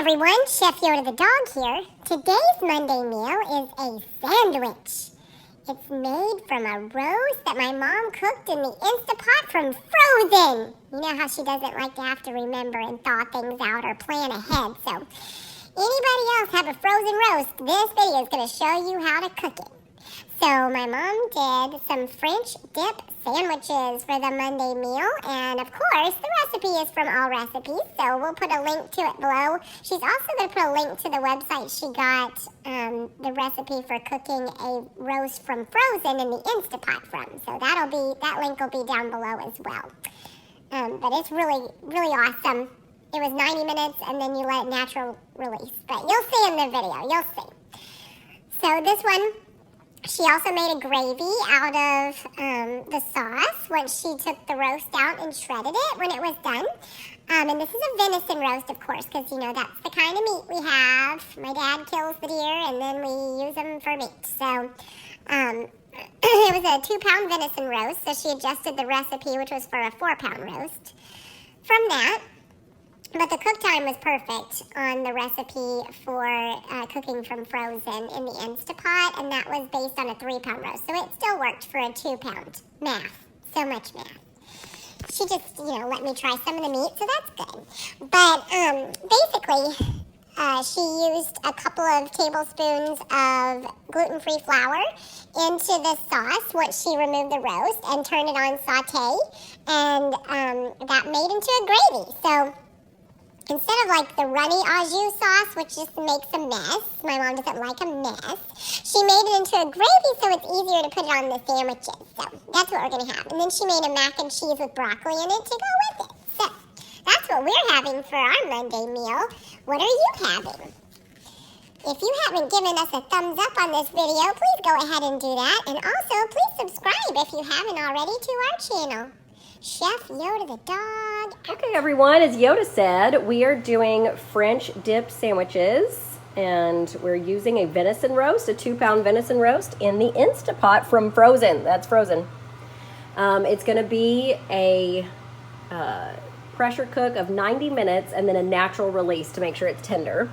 everyone, Chef Yoda the dog here. Today's Monday meal is a sandwich. It's made from a roast that my mom cooked in the Instapot from Frozen. You know how she doesn't like to have to remember and thaw things out or plan ahead. So anybody else have a frozen roast, this video is going to show you how to cook it. So my mom did some French dip sandwiches for the Monday meal, and of course the recipe is from All Recipes, so we'll put a link to it below. She's also going to put a link to the website she got the recipe for cooking a roast from Frozen in the Instapot from, so that link will be down below as well. But it's really awesome. It was 90 minutes, and then you let it natural release, but you'll see in the video, you'll see. So this one, she also made a gravy out of the sauce once she took the roast out and shredded it when it was done. And this is a venison roast, of course, because, you know, that's the kind of meat we have. My dad kills the deer, and then we use them for meat. So it was a 2-pound venison roast, so she adjusted the recipe, which was for a 4-pound roast. From that, but the cook time was perfect on the recipe for cooking from Frozen in the Instapot, and that was based on a 3-pound roast. So it still worked for a 2-pound. Math. So much math. She just, you know, let me try some of the meat, so that's good. But basically, she used a couple of tablespoons of gluten-free flour into the sauce once she removed the roast and turned it on saute, and that made into a gravy. So instead of like the runny au jus sauce, which just makes a mess, my mom doesn't like a mess, she made it into a gravy so it's easier to put it on the sandwiches. So that's what we're going to have. And then she made a mac and cheese with broccoli in it to go with it. So that's what we're having for our Monday meal. What are you having? If you haven't given us a thumbs up on this video, please go ahead and do that. And also, please subscribe if you haven't already to our channel. Chef Yoda the dog. Okay, everyone, as Yoda said, we are doing French dip sandwiches, and we're using a venison roast, a 2-pound venison roast in the Instapot from Frozen. That's Frozen. It's going to be a pressure cook of 90 minutes and then a natural release to make sure it's tender.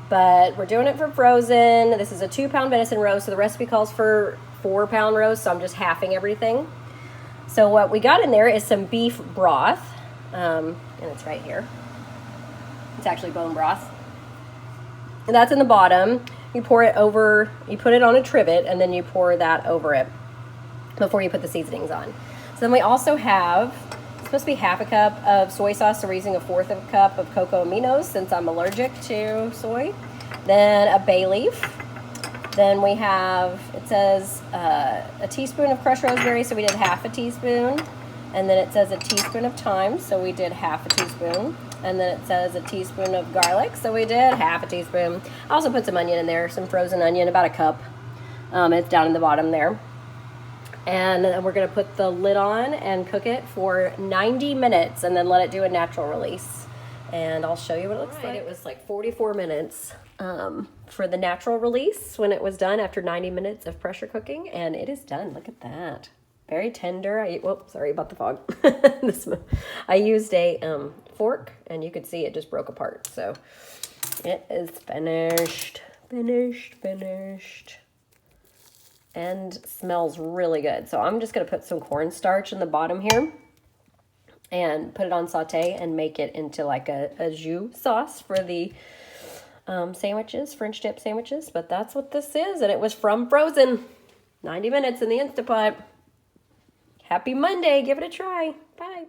But we're doing it for Frozen. This is a 2-pound venison roast, so the recipe calls for 4-pound roast, so I'm just halving everything. So what we got in there is some beef broth, and it's right here. It's actually bone broth. And that's in the bottom. You pour it over, you put it on a trivet, and then you pour that over it before you put the seasonings on. So then we also have, it's supposed to be half a cup of soy sauce, so we're using a 1/4 of a cup of cocoa aminos since I'm allergic to soy. Then a bay leaf. Then we have, it says a teaspoon of crushed rosemary, so we did half a teaspoon. And then it says a teaspoon of thyme, so we did half a teaspoon. And then it says a teaspoon of garlic, so we did half a teaspoon. I also put some onion in there, some frozen onion, about a cup. It's down in the bottom there. And then we're going to put the lid on and cook it for 90 minutes and then let it do a natural release. And I'll show you what it looks like. It was like 44 minutes for the natural release when it was done after 90 minutes of pressure cooking, and it is done. Look at that. Very tender. Sorry about the fog. I used a fork, and you could see it just broke apart. So it is finished. And smells really good. So I'm just going to put some cornstarch in the bottom here and put it on saute and make it into like a jus sauce for the sandwiches, French dip sandwiches. But that's what this is, and it was from Frozen. 90 minutes in the Instapot. Happy Monday. Give it a try. Bye.